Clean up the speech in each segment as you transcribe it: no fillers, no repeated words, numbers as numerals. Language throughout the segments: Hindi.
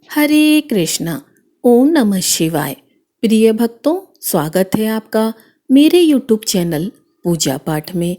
हरे कृष्णा। ओम नमः शिवाय। प्रिय भक्तों, स्वागत है आपका मेरे YouTube चैनल पूजा पाठ में।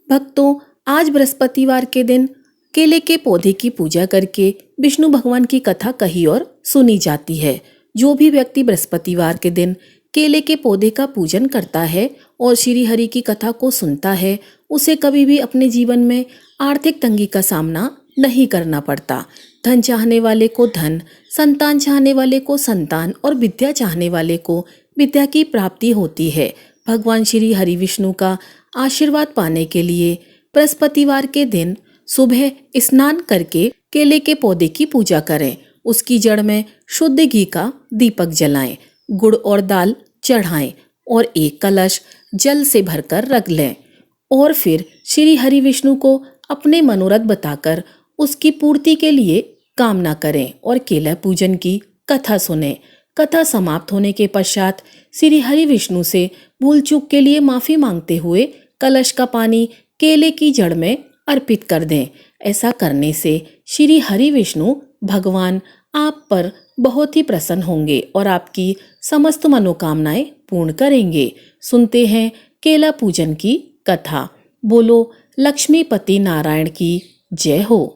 भक्तों, आज बृहस्पतिवार के दिन केले के पौधे की पूजा करके विष्णु भगवान की कथा कही और सुनी जाती है। जो भी व्यक्ति बृहस्पतिवार के दिन केले के पौधे का पूजन करता है और श्री हरि की कथा को सुनता है, उसे कभी भी अपने जीवन में आर्थिक तंगी का सामना नहीं करना पड़ता। धन चाहने वाले को धन, संतान चाहने वाले को संतान और विद्या चाहने वाले को विद्या की प्राप्ति होती है। भगवान श्री हरि विष्णु का आशीर्वाद पाने के लिए बृहस्पतिवार के दिन सुबह स्नान करके केले के पौधे की पूजा करें। उसकी जड़ में शुद्ध घी का दीपक जलाएं, गुड़ और दाल चढ़ाएं और एक कलश जल से भरकर रख लें और फिर श्री हरि विष्णु को अपने मनोरथ बताकर उसकी पूर्ति के लिए कामना करें और केला पूजन की कथा सुने। कथा समाप्त होने के पश्चात श्री हरि विष्णु से भूल चूक के लिए माफी मांगते हुए कलश का पानी केले की जड़ में अर्पित कर दें। ऐसा करने से श्री हरि विष्णु भगवान आप पर बहुत ही प्रसन्न होंगे और आपकी समस्त मनोकामनाएं पूर्ण करेंगे। सुनते हैं केला पूजन की कथा। बोलो लक्ष्मीपति नारायण की जय हो।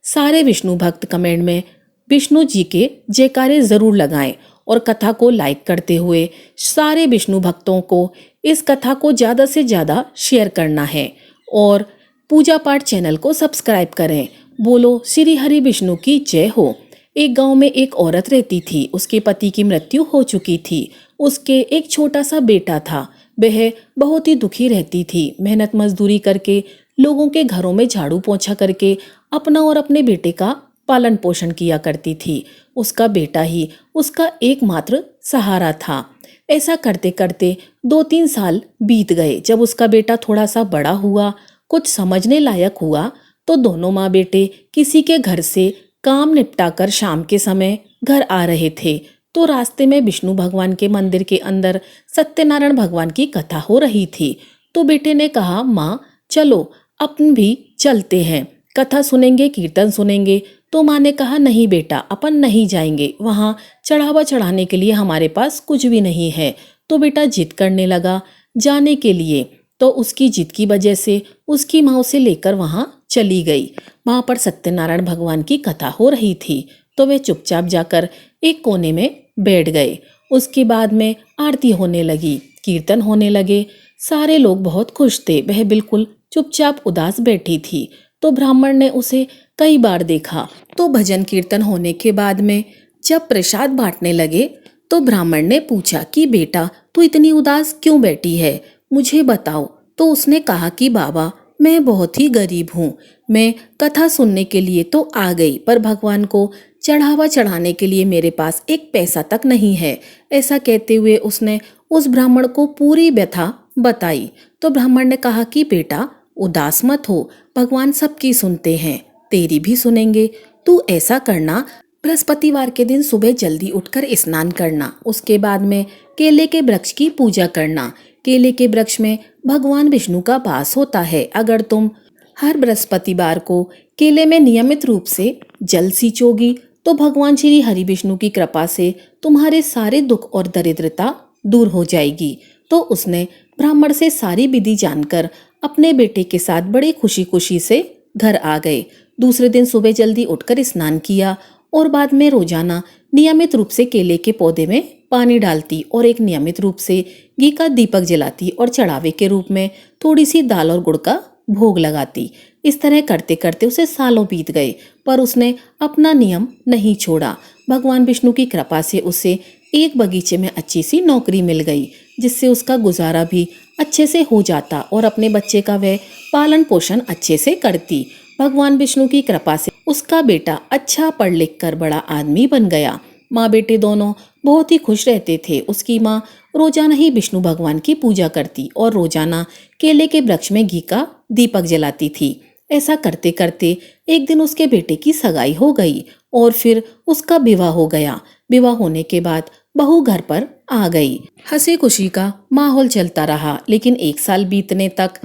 सारे विष्णु भक्त कमेंट में विष्णु जी के जयकारे जरूर लगाएं और कथा को लाइक करते हुए सारे विष्णु भक्तों को इस कथा को ज़्यादा से ज़्यादा शेयर करना है और पूजा पाठ चैनल को सब्सक्राइब करें। बोलो श्री हरि विष्णु की जय हो। एक गांव में एक औरत रहती थी। उसके पति की मृत्यु हो चुकी थी। उसके एक छोटा सा बेटा था। वह बहुत ही दुखी रहती थी। मेहनत मजदूरी करके लोगों के घरों में झाड़ू पोंछा करके अपना और अपने बेटे का पालन पोषण किया करती थी। उसका बेटा ही उसका एकमात्र सहारा था। ऐसा करते करते 2-3 साल बीत गए। जब उसका बेटा थोड़ा सा बड़ा हुआ, कुछ समझने लायक हुआ, तो दोनों माँ बेटे किसी के घर से काम निपटाकर शाम के समय घर आ रहे थे। तो रास्ते में विष्णु भगवान के मंदिर के अंदर सत्यनारायण भगवान की कथा हो रही थी। तो बेटे ने कहा, माँ चलो अपन भी चलते हैं, कथा सुनेंगे, कीर्तन सुनेंगे। तो माँ ने कहा, नहीं बेटा, अपन नहीं जाएंगे, वहाँ चढ़ावा चढ़ाने के लिए हमारे पास कुछ भी नहीं है। तो बेटा जिद करने लगा जाने के लिए। तो उसकी जिद की वजह से उसकी माँ उसे लेकर वहाँ चली गई। वहाँ पर सत्यनारायण भगवान की कथा हो रही थी। तो वे चुपचाप जाकर एक कोने में बैठ गए। उसके बाद में आरती होने लगी, कीर्तन होने लगे। सारे लोग बहुत खुश थे। वह बिल्कुल चुपचाप उदास बैठी थी। तो ब्राह्मण ने उसे कई बार देखा। तो भजन कीर्तन होने के बाद में जब प्रसाद बांटने लगे तो ब्राह्मण ने पूछा कि बेटा तू इतनी उदास क्यों बैठी है, मुझे बताओ। तो उसने कहा कि बाबा मैं बहुत ही गरीब हूँ। मैं कथा सुनने के लिए तो आ गई, पर भगवान को चढ़ावा चढ़ाने के लिए मेरे पास एक पैसा तक नहीं है। ऐसा कहते हुए उसने उस ब्राह्मण को पूरी व्यथा बताई। तो ब्राह्मण ने कहा कि बेटा उदास मत हो, भगवान सबकी सुनते हैं, तेरी भी सुनेंगे। तू ऐसा करना, बृहस्पतिवार के दिन सुबह जल्दी उठकर स्नान करना। उसके बाद में केले के वृक्ष की पूजा करना। केले के वृक्ष में भगवान विष्णु का वास होता है। अगर तुम हर बृहस्पतिवार को केले में नियमित रूप से जल सींचोगी तो भगवान श्री हरि विष्णु की कृपा से तुम्हारे सारे दुख और दरिद्रता दूर हो जाएगी। तो उसने ब्राह्मण से सारी विधि जानकर अपने बेटे के साथ बड़े खुशी खुशी से घर आ गए। दूसरे दिन सुबह जल्दी उठकर स्नान किया और बाद में रोजाना नियमित रूप से केले के पौधे में पानी डालती और एक नियमित रूप से घी का दीपक जलाती और चढ़ावे के रूप में थोड़ी सी दाल और गुड़ का भोग लगाती। इस तरह करते करते उसे सालों बीत गए, पर उसने अपना नियम नहीं छोड़ा। भगवान विष्णु की कृपा से उसे एक बगीचे में अच्छी सी नौकरी मिल गई, जिससे उसका गुजारा भी अच्छे से हो जाता और अपने बच्चे का वह पालन पोषण अच्छे से करती। भगवान विष्णु की कृपा से उसका बेटा अच्छा पढ़ लिख कर बड़ा आदमी बन गया। माँ बेटे दोनों बहुत ही खुश रहते थे। उसकी माँ रोजाना ही विष्णु भगवान की पूजा करती और रोजाना केले के वृक्ष में घी का दीपक जलाती थी। ऐसा करते करते एक दिन उसके बेटे की सगाई हो गई और फिर उसका विवाह हो गया। विवाह होने के बाद बहू घर पर आ गई। हंसी खुशी का माहौल चलता रहा, लेकिन 1 साल बीतने तक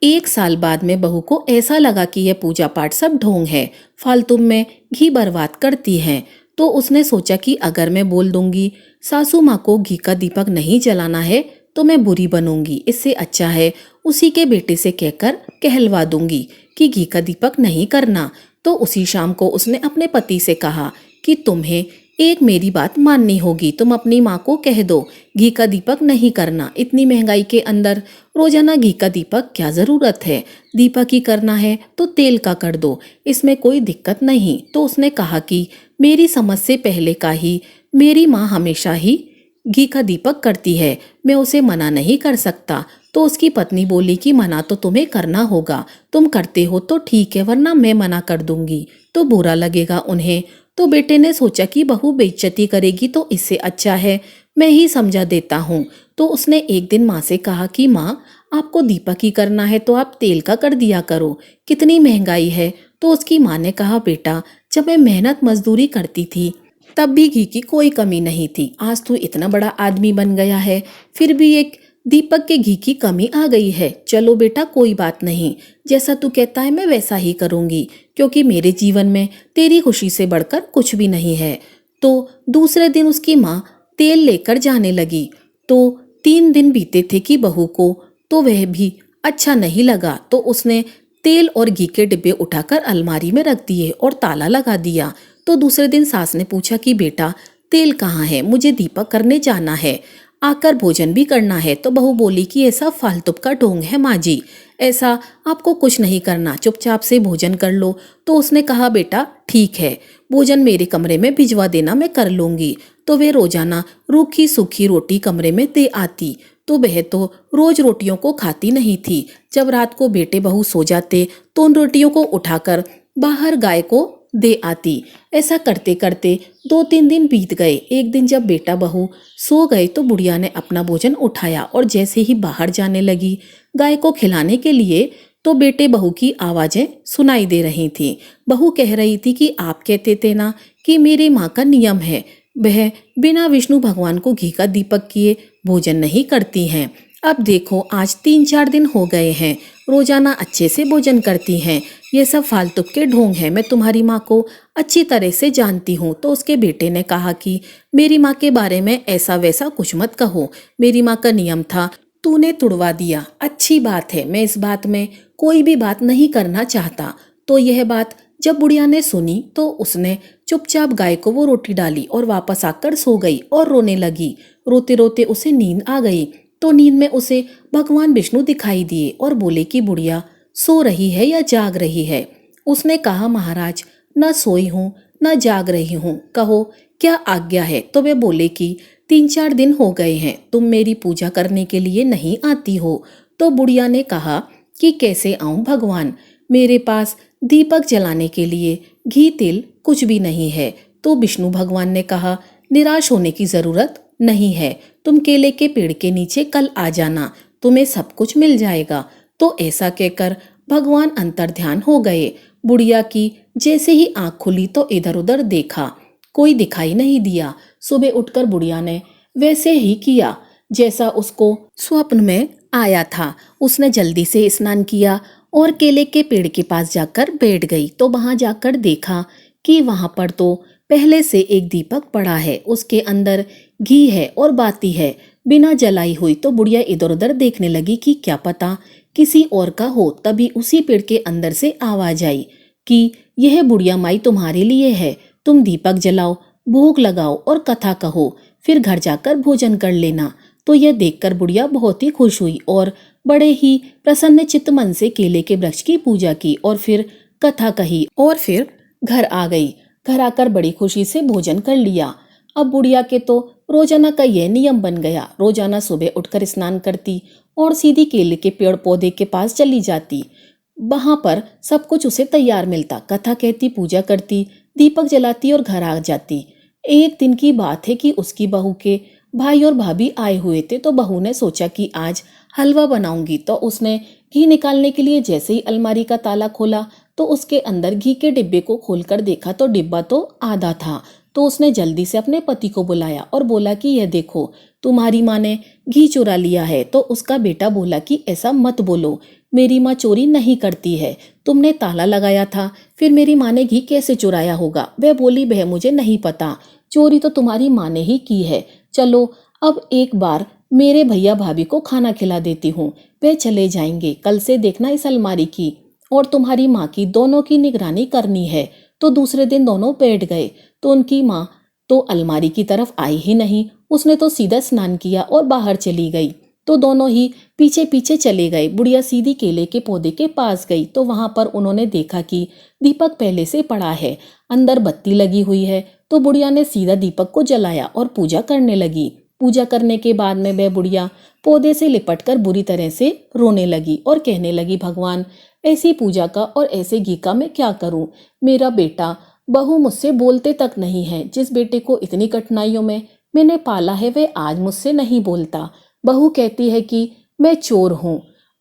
1 साल बाद में बहू को ऐसा लगा कि यह पूजा पाठ सब ढोंग है, फालतू में घी बर्बाद करती है। तो उसने सोचा कि अगर मैं बोल दूंगी सासू माँ को घी का दीपक नहीं जलाना है तो मैं बुरी बनूंगी, इससे अच्छा है उसी के बेटे से कहकर कहलवा दूंगी कि घी का दीपक नहीं करना। तो उसी शाम को उसने अपने पति से कहा कि तुम्हें एक मेरी बात माननी होगी, तुम अपनी माँ को कह दो घी का दीपक नहीं करना। इतनी महंगाई के अंदर रोजाना घी का दीपक क्या जरूरत है, दीपक ही करना है तो तेल का कर दो, इसमें कोई दिक्कत नहीं। तो उसने कहा कि मेरी समझ से पहले का ही मेरी माँ हमेशा ही घी का दीपक करती है, मैं उसे मना नहीं कर सकता। तो उसकी पत्नी बोली कि मना तो तुम्हें करना होगा, तुम करते हो तो ठीक है वरना मैं मना कर दूंगी तो बुरा लगेगा उन्हें। तो बेटे ने सोचा कि बहू बेइज्जती करेगी तो इससे अच्छा है मैं ही समझा देता हूँ। तो उसने एक दिन माँ से कहा कि माँ आपको दीपक ही करना है तो आप तेल का कर दिया करो, कितनी महंगाई है। तो उसकी माँ ने कहा बेटा जब मैं मेहनत मजदूरी करती थी तब भी घी की कोई कमी नहीं थी, आज तू इतना बड़ा आदमी बन गया है फिर भी एक दीपक के घी की कमी आ गई है। चलो बेटा कोई बात नहीं, जैसा तू कहता है मैं वैसा ही करूंगी, क्योंकि मेरे जीवन में तेरी खुशी से बढ़कर कुछ भी नहीं है। तो दूसरे दिन उसकी माँ तेल लेकर जाने लगी। तो 3 दिन बीते थे कि बहू को तो वह भी अच्छा नहीं लगा, तो उसने तेल और घी के डिब्बे उठाकर अलमारी में रख दिए और ताला लगा दिया। तो दूसरे दिन सास ने पूछा कि बेटा तेल कहाँ है, मुझे दीपक करने जाना है, आकर भोजन भी करना है। तो बहू बोली कि ऐसा फालतू का ढोंग है माँ जी, ऐसा आपको कुछ नहीं करना, चुपचाप से भोजन कर लो। तो उसने कहा बेटा ठीक है, भोजन मेरे कमरे में भिजवा देना, मैं कर लूंगी। तो वे रोजाना रूखी सूखी रोटी कमरे में दे आती। तो वह तो रोज रोटियों को खाती नहीं थी। जब रात को बेटे बहू सो जाते तो उन रोटियों को उठाकर बाहर गाय को दे आती। ऐसा करते करते 2-3 दिन बीत गए। एक दिन जब बेटा बहू सो गए तो बुढ़िया ने अपना भोजन उठाया और जैसे ही बाहर जाने लगी गाय को खिलाने के लिए तो बेटे बहू की आवाजें सुनाई दे रही थी। बहू कह रही थी कि आप कहते थे ना कि मेरी माँ का नियम है, वह बिना विष्णु भगवान को घी का दीपक किए भोजन नहीं करती हैं। अब देखो आज 3-4 दिन हो गए हैं, रोजाना अच्छे से भोजन करती हैं, ये सब फालतू के ढोंग हैं, मैं तुम्हारी माँ को अच्छी तरह से जानती हूँ। तो उसके बेटे ने कहा कि मेरी माँ के बारे में ऐसा वैसा कुछ मत कहो, मेरी माँ का नियम था, तूने तुड़वा दिया, अच्छी बात है, मैं इस बात में कोई भी बात नहीं करना चाहता। तो यह बात जब बुढ़िया ने सुनी तो उसने चुपचाप गाय को वो रोटी डाली और वापस आकर सो गई और रोने लगी। रोते रोते उसे नींद आ गई। तो नींद में उसे भगवान विष्णु दिखाई दिए और बोले कि बुढ़िया सो रही है या जाग रही है। उसने कहा महाराज न सोई हूँ न जाग रही हूँ, कहो क्या आज्ञा है। तो वे बोले कि 3-4 दिन हो गए हैं तुम मेरी पूजा करने के लिए नहीं आती हो। तो बुढ़िया ने कहा कि कैसे आऊं भगवान, मेरे पास दीपक जलाने के लिए घी तेल कुछ भी नहीं है। तो विष्णु भगवान ने कहा निराश होने की जरूरत नहीं है, तुम केले के पेड़ के नीचे कल आ जाना, तुम्हें सब कुछ मिल जाएगा। तो ऐसा कहकर भगवान अंतर्ध्यान हो गए। बुढ़िया की जैसे ही आंख खुली तो इधर उधर देखा, कोई दिखाई नहीं दिया। सुबह उठकर बुढ़िया ने वैसे ही किया जैसा उसको स्वप्न में आया था। उसने जल्दी से स्नान किया और केले के पेड़ के पास जाकर बैठ गई। तो वहां जाकर देखा कि वहां पर तो पहले से एक दीपक पड़ा है, उसके अंदर घी है और बाती है बिना जलाई हुई। तो बुढ़िया इधर उधर देखने लगी कि क्या पता किसी और का हो। तभी उसी पेड़ के अंदर से आवाज आई कि यह बुढ़िया माई तुम्हारे लिए है, तुम दीपक जलाओ, भोग लगाओ और कथा कहो, फिर घर जाकर भोजन कर लेना। तो यह देखकर बुढ़िया बहुत ही खुश हुई और बड़े ही प्रसन्न चित्त मन से केले के वृक्ष की पूजा की और फिर कथा कही और फिर घर आ गई। घर आकर बड़ी खुशी से भोजन कर लिया। अब बुढ़िया के तो रोजाना का यह नियम बन गया, रोजाना सुबह उठकर स्नान करती और सीधी केले के पेड़ पौधे के पास चली जाती। वहां पर सब कुछ उसे तैयार मिलता, कथा कहती, पूजा करती, दीपक जलाती और घर आ जाती। एक दिन की बात है कि उसकी बहू के भाई और भाभी आए हुए थे। तो बहू ने सोचा कि आज हलवा बनाऊंगी। तो उसने घी निकालने के लिए जैसे ही अलमारी का ताला खोला तो उसके अंदर घी के डिब्बे को खोलकर देखा तो डिब्बा तो आधा था। तो उसने जल्दी से अपने पति को बुलाया और बोला कि यह देखो, तुम्हारी माँ ने घी चुरा लिया है। तो उसका बेटा बोला कि ऐसा मत बोलो, मेरी माँ चोरी नहीं करती है, तुमने ताला लगाया था, फिर मेरी माँ ने घी कैसे चुराया होगा। वह बोली, बह मुझे नहीं पता, चोरी तो तुम्हारी माँ ने ही की है। चलो अब एक बार मेरे भैया भाभी को खाना खिला देती हूँ, वे चले जाएंगे। कल से देखना इस अलमारी की और तुम्हारी माँ की दोनों की निगरानी करनी है। तो दूसरे दिन दोनों बैठ गए तो उनकी माँ तो अलमारी की तरफ आई ही नहीं, उसने तो सीधा स्नान किया और बाहर चली गई। तो दोनों ही पीछे पीछे चले गए। बुढ़िया सीधी केले के पौधे के पास गई तो वहां पर उन्होंने देखा कि दीपक पहले से पड़ा है, अंदर बत्ती लगी हुई है। तो बुढ़िया ने सीधा दीपक को जलाया और पूजा करने लगी। पूजा करने के बाद में वह बुढ़िया पौधे से लिपटकर बुरी तरह से रोने लगी और कहने लगी, भगवान, ऐसी पूजा का और ऐसे घी का मैं क्या करूं। मेरा बेटा बहू मुझसे बोलते तक नहीं है। जिस बेटे को इतनी कठिनाइयों में मैंने पाला है वह आज मुझसे नहीं बोलता। बहू कहती है कि मैं चोर हूँ।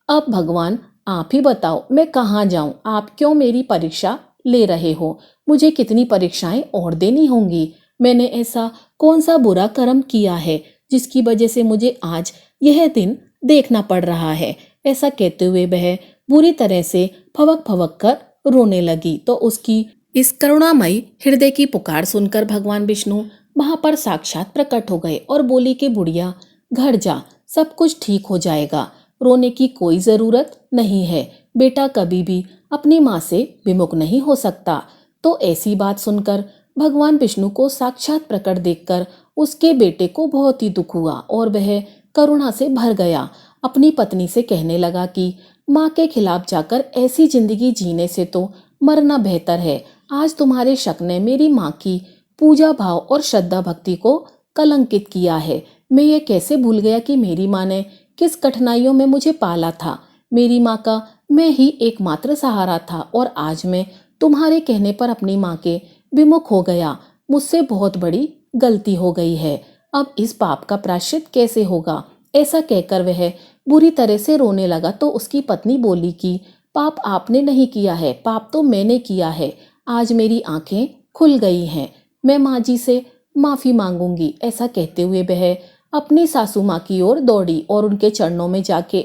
अब भगवान आप ही बताओ मैं कहाँ जाऊँ। आप क्यों मेरी परीक्षा ले रहे हो? मुझे कितनी परीक्षाएं और देनी होंगी? मैंने ऐसा कौन सा बुरा कर्म किया है जिसकी वजह से मुझे आज यह दिन देखना पड़ रहा है। ऐसा कहते हुए वह बुरी तरह से फवक फवक कर रोने लगी। तो उसकी इस करुणामयी हृदय की पुकार सुनकर भगवान विष्णु वहां पर साक्षात प्रकट हो गए और बोली कि बुढ़िया घर जा, सब कुछ ठीक हो जाएगा, रोने की कोई जरूरत नहीं है। बेटा कभी भी अपनी माँ से विमुख नहीं हो सकता। तो ऐसी बात सुनकर भगवान विष्णु को साक्षात प्रकट देखकर उसके बेटे को बहुत ही दुख हुआ और वह करुणा से भर गया। अपनी पत्नी से कहने लगा कि माँ के खिलाफ जाकर ऐसी जिंदगी जीने से तो मरना बेहतर है। आज तुम्हारे शक ने मेरी माँ की पूजा भाव और श्रद्धा भक्ति को कलंकित किया है। मैं ये कैसे भूल गया कि मेरी माँ ने किस कठिनाइयों में मुझे पाला था। मेरी माँ का मैं ही एकमात्र सहारा था और आज मैं तुम्हारे कहने पर अपनी माँ के विमुख हो गया। मुझसे बहुत बड़ी गलती हो गई है। अब इस पाप का प्रायश्चित कैसे होगा? ऐसा कहकर वह बुरी तरह से रोने लगा। तो उसकी पत्नी बोली कि पाप आपने नहीं किया है, पाप तो मैंने किया है। आज मेरी आंखें खुल गई हैं, मैं माँ जी से माफी मांगूंगी। ऐसा कहते हुए वह अपनी सासू माँ की ओर दौड़ी और उनके चरणों में जाके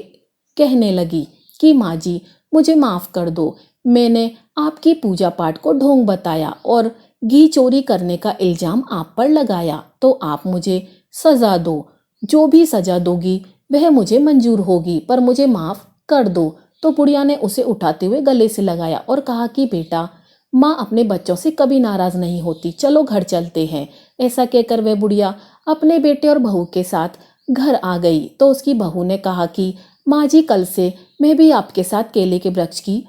कहने लगी कि माँ जी मुझे माफ कर दो। मैंने आपकी पूजा पाठ को ढोंग बताया और घी चोरी करने का इल्जाम आप पर लगाया। तो आप मुझे सजा दो, जो भी सजा दोगी वह मुझे मंजूर होगी, पर मुझे माफ कर दो। तो बुढ़िया ने उसे उठाते हुए गले से लगाया और कहा कि बेटा, माँ अपने बच्चों से कभी नाराज नहीं होती, चलो घर चलते हैं। ऐसा कहकर वह बुढ़िया अपने बेटे और बहू के साथ घर आ गई। तो उसकी बहू ने कहा कि माँ जी कल से मैं भी आपके साथ केले के वृक्ष की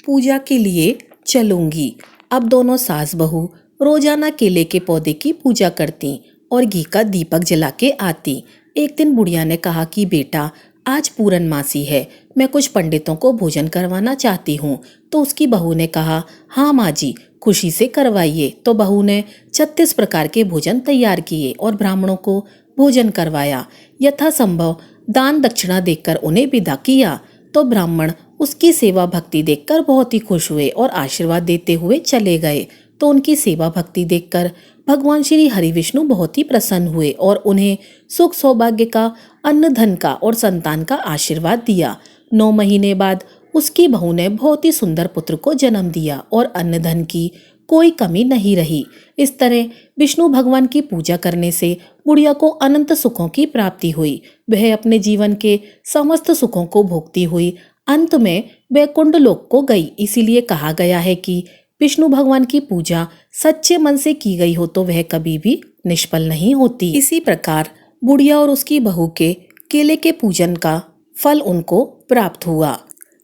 पूजा के लिए चलूंगी। अब दोनों सास बहू रोजाना केले के पौधे की पूजा करती और घी का दीपक जला के आती। एक दिन बुढ़िया ने कहा कि बेटा, आज पूरनमासी है, मैं कुछ पंडितों को भोजन करवाना चाहती हूँ। तो उसकी बहू ने कहा, हाँ माँ जी, खुशी से करवाइए। तो बहू ने 36 प्रकार के भोजन तैयार किए और ब्राह्मणों को भोजन करवाया। यथासंभव दान दक्षिणा देकर उन्हें विदा किया। तो ब्राह्मण उसकी सेवा भक्ति देखकर बहुत ही खुश हुए और आशीर्वाद देते हुए चले गए। तो उनकी सेवा भक्ति देखकर भगवान श्री हरि विष्णु बहुत ही प्रसन्न हुए और उन्हें सुख सौभाग्य का, अन्न धन का और संतान का आशीर्वाद दिया। 9 महीने बाद उसकी बहू ने बहुत ही सुंदर पुत्र को जन्म दिया और अन्न धन की कोई कमी नहीं रही। इस तरह विष्णु भगवान की पूजा करने से बुढ़िया को अनंत सुखों की प्राप्ति हुई। वह अपने जीवन के समस्त सुखों को भोगती हुई अंत में वैकुंठ लोक को गई। इसीलिए कहा गया है कि विष्णु भगवान की पूजा सच्चे मन से की गई हो तो वह कभी भी निष्फल नहीं होती। इसी प्रकार बुढ़िया और उसकी बहू के केले के पूजन का फल उनको प्राप्त हुआ।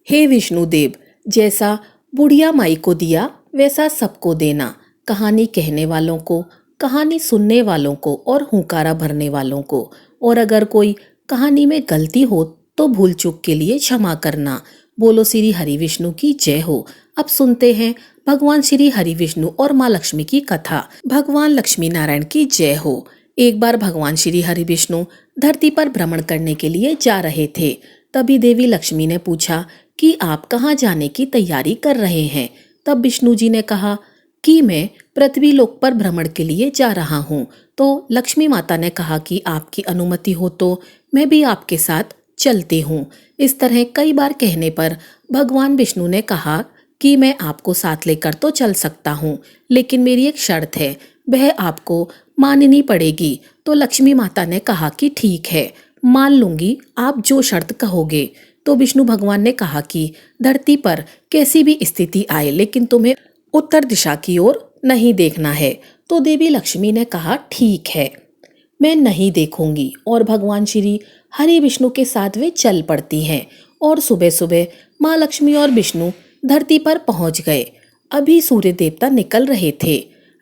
हे विष्णुदेव, जैसा बुढ़िया माई को दिया वैसा सबको देना। कहानी कहने वालों को, कहानी सुनने वालों को और हुंकारा भरने वालों को। और अगर कोई कहानी में गलती हो तो भूल चूक के लिए क्षमा करना। बोलो श्री हरि विष्णु की जय हो। अब सुनते हैं भगवान श्री हरि विष्णु और माँ लक्ष्मी की कथा। भगवान लक्ष्मी नारायण की जय हो। एक बार भगवान श्री हरि विष्णु धरती पर भ्रमण करने के लिए जा रहे थे। तभी देवी लक्ष्मी ने पूछा कि आप कहाँ जाने की तैयारी कर रहे हैं। तब विष्णु जी ने कहा कि मैं पृथ्वी लोक पर भ्रमण के लिए जा रहा हूँ। तो लक्ष्मी माता ने कहा कि आपकी अनुमति हो तो मैं भी आपके साथ चलती हूँ। इस तरह कई बार कहने पर भगवान विष्णु ने कहा कि मैं आपको साथ लेकर तो चल सकता हूँ, लेकिन मेरी एक शर्त है, वह आपको माननी पड़ेगी। तो लक्ष्मी माता ने कहा कि ठीक है, मान लूंगी, आप जो शर्त कहोगे। तो विष्णु भगवान ने कहा कि धरती पर कैसी भी स्थिति आए, लेकिन तुम्हें उत्तर दिशा की ओर नहीं देखना है। तो देवी लक्ष्मी ने कहा ठीक है, मैं नहीं देखूंगी। और भगवान श्री हरि विष्णु के साथ वे चल पड़ती हैं। और सुबह सुबह माँ लक्ष्मी और विष्णु धरती पर पहुंच गए। अभी सूर्य देवता निकल रहे थे।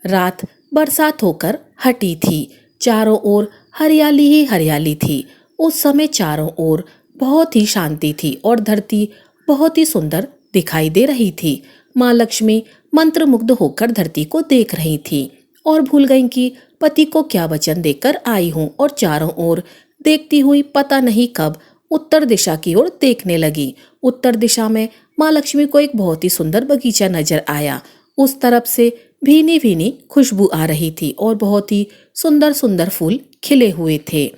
रात बरसात होकर हटी थी। चारों ओर हरियाली ही हरियाली थी। उस समय चारों ओर बहुत ही शांति थी और धरती बहुत ही सुंदर दिखाई दे रही थी। माँ लक्ष्मी मंत्रमुग्ध होकर धरती को देख रही थी और भूल गईं कि पति को क्या वचन देकर आई हूँ, और चारों ओर देखती हुई पता नहीं कब उत्तर दिशा की ओर देखने लगी। उत्तर दिशा में माँ लक्ष्मी को एक बहुत ही सुंदर बगीचा नजर आया। उस तरफ से भीनी भीनी खुशबू आ रही थी और बहुत ही सुंदर सुंदर फूल खिले हुए थे।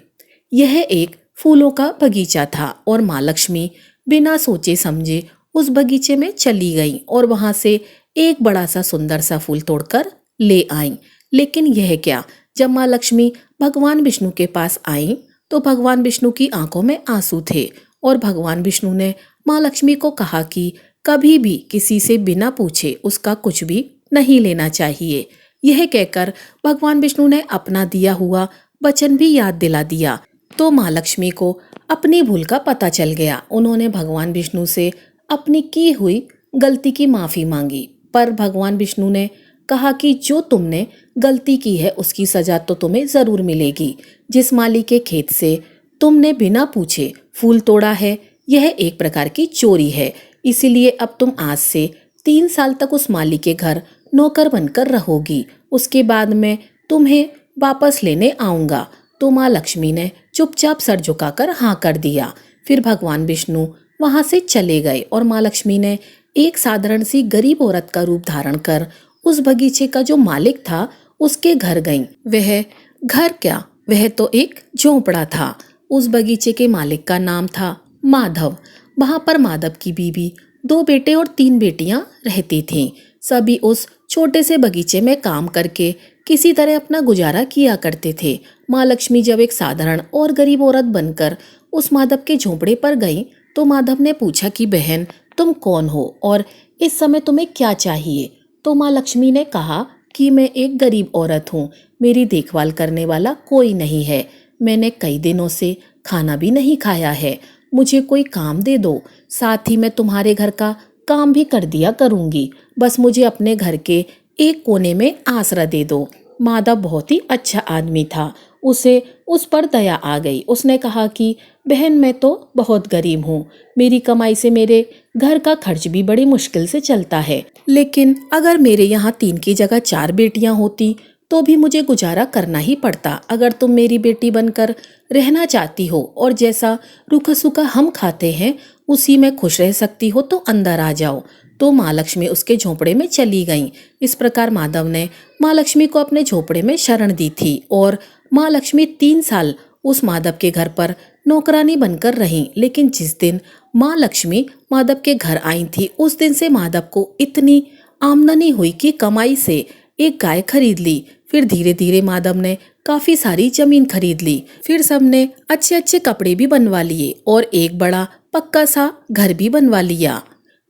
यह एक फूलों का बगीचा था और माँ लक्ष्मी बिना सोचे समझे उस बगीचे में चली गई और वहां से एक बड़ा सा सुंदर सा फूल तोड़कर ले आई। लेकिन यह क्या, जब माँ लक्ष्मी भगवान विष्णु के पास आई तो भगवान विष्णु की आंखों में आंसू थे और भगवान विष्णु ने माँ लक्ष्मी को कहा कि कभी भी किसी से बिना पूछे उसका कुछ भी नहीं लेना चाहिए। यह कहकर भगवान विष्णु ने अपना दिया हुआ वचन भी याद दिला दिया। तो माँ लक्ष्मी को अपनी भूल का पता चल गया। उन्होंने भगवान विष्णु से अपनी की हुई गलती की माफी मांगी, पर भगवान विष्णु ने कहा कि जो तुमने गलती की है उसकी सजा तो तुम्हें जरूर मिलेगी। जिस माली के खेत से तुमने बिना पूछे फूल तोड़ा है, यह एक प्रकार की चोरी है। इसीलिए अब तुम आज से 3 साल तक उस माली के घर नौकर बनकर रहोगी। उसके बाद मैं तुम्हें वापस लेने आऊंगा। तो माँ लक्ष्मी ने चुपचाप सर झुकाकर हाँ कर दिया। फिर भगवान विष्णु वहां से चले गए और माँ लक्ष्मी ने एक साधारण सी गरीब औरत का रूप धारण कर उस बगीचे का जो मालिक था उसके घर गईं। वह घर क्या, वह तो एक झोंपड़ा था। उस बगीचे के मालिक का नाम था माधव। वहां पर माधव की बीवी, 2 बेटे और 3 बेटियां रहती थीं। सभी उस छोटे से बगीचे में काम करके किसी तरह अपना गुजारा किया करते थे। माँ लक्ष्मी जब एक साधारण और गरीब औरत बनकर उस माधव के झोंपड़े पर गई तो माधव ने पूछा कि बहन, तुम कौन हो और इस समय तुम्हें क्या चाहिए। तो माँ लक्ष्मी ने कहा कि मैं एक गरीब औरत हूँ, मेरी देखभाल करने वाला कोई नहीं है, मैंने कई दिनों से खाना भी नहीं खाया है, मुझे कोई काम दे दो, साथ ही मैं तुम्हारे घर का काम भी कर दिया करूँगी, बस मुझे अपने घर के एक कोने में आसरा दे दो। माधव बहुत ही अच्छा आदमी था, उसे उस पर दया आ गई। उसने कहा कि बहन, मैं तो बहुत गरीब हूँ, मेरी कमाई से मेरे घर का खर्च भी बड़ी मुश्किल से चलता है, लेकिन अगर मेरे यहाँ 3 की जगह 4 बेटियाँ होती तो भी मुझे गुजारा करना ही पड़ता। अगर तुम मेरी बेटी बनकर रहना चाहती हो और जैसा रूखा सूखा हम खाते हैं उसी में खुश रह सकती हो तो अंदर आ जाओ। तो माँ लक्ष्मी उसके झोंपड़े में चली गईं। इस प्रकार माधव ने माँ लक्ष्मी को अपने झोंपड़े में शरण दी थी और माँ लक्ष्मी 3 साल उस माधव के घर पर नौकरानी बनकर रहीं। लेकिन जिस दिन माँ लक्ष्मी माधव के घर आई थी उस दिन से माधव को इतनी आमदनी हुई कि कमाई से एक गाय खरीद ली। फिर धीरे धीरे माधव ने काफी सारी जमीन खरीद ली। फिर सबने अच्छे अच्छे कपड़े भी बनवा लिए और एक बड़ा पक्का सा घर भी बनवा लिया।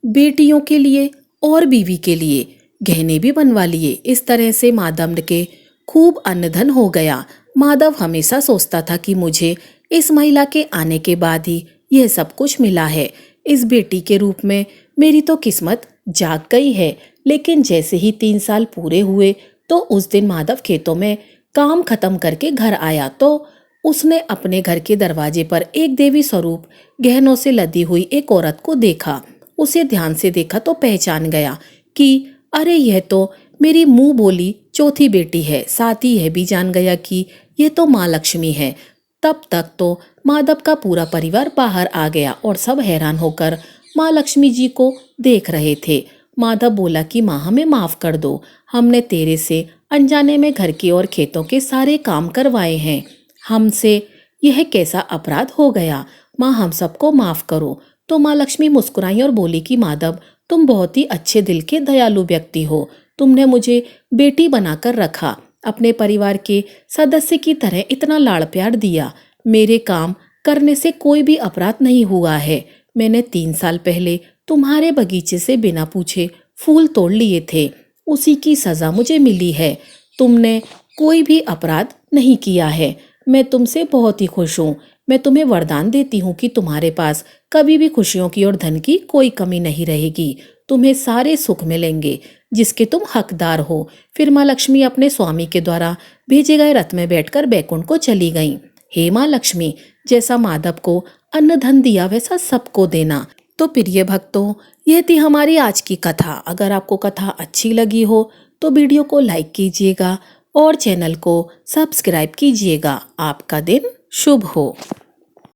बेटियों के लिए और बीवी के लिए गहने भी बनवा लिए। इस तरह से माधव के खूब अन्न धन हो गया। माधव हमेशा सोचता था कि मुझे इस महिला के आने के बाद ही यह सब कुछ मिला है, इस बेटी के रूप में मेरी तो किस्मत जाग गई है। लेकिन जैसे ही 3 साल पूरे हुए तो उस दिन माधव खेतों में काम खत्म करके घर आया तो उसने अपने घर के दरवाजे पर एक देवी स्वरूप गहनों से लदी हुई एक औरत को देखा। उसे ध्यान से देखा तो पहचान गया कि अरे, यह तो मेरी मुंह बोली चौथी बेटी है। साथ ही यह भी जान गया कि यह तो माँ लक्ष्मी है। तब तक तो माधव का पूरा परिवार बाहर आ गया और सब हैरान होकर माँ लक्ष्मी जी को देख रहे थे। माधव बोला कि माँ हमें माफ कर दो, हमने तेरे से अनजाने में घर के और खेतों के सारे काम करवाए हैं, हमसे यह कैसा अपराध हो गया, माँ हम सबको माफ करो। तो माँ लक्ष्मी मुस्कुराई और बोली कि माधव तुम बहुत ही अच्छे दिल के दयालु व्यक्ति हो, तुमने मुझे बेटी बनाकर रखा, अपने परिवार के सदस्य की तरह इतना लाड़ प्यार दिया, मेरे काम करने से कोई भी अपराध नहीं हुआ है। मैंने 3 साल पहले तुम्हारे बगीचे से बिना पूछे फूल तोड़ लिए थे, उसी की सजा मुझे मिली है। तुमने कोई भी अपराध नहीं किया है, मैं तुमसे बहुत ही खुश हूँ। मैं तुम्हें वरदान देती हूँ कि तुम्हारे पास कभी भी खुशियों की और धन की कोई कमी नहीं रहेगी, तुम्हें सारे सुख मिलेंगे जिसके तुम हकदार हो। फिर माँ लक्ष्मी अपने स्वामी के द्वारा भेजे गए रथ में बैठकर बैकुंठ को चली गईं। हे माँ लक्ष्मी, जैसा माधव को अन्न धन दिया वैसा सबको देना। तो प्रिय भक्तों, यह थी हमारी आज की कथा। अगर आपको कथा अच्छी लगी हो तो वीडियो को लाइक कीजिएगा और चैनल को सब्सक्राइब कीजिएगा। आपका दिन शुभ हो।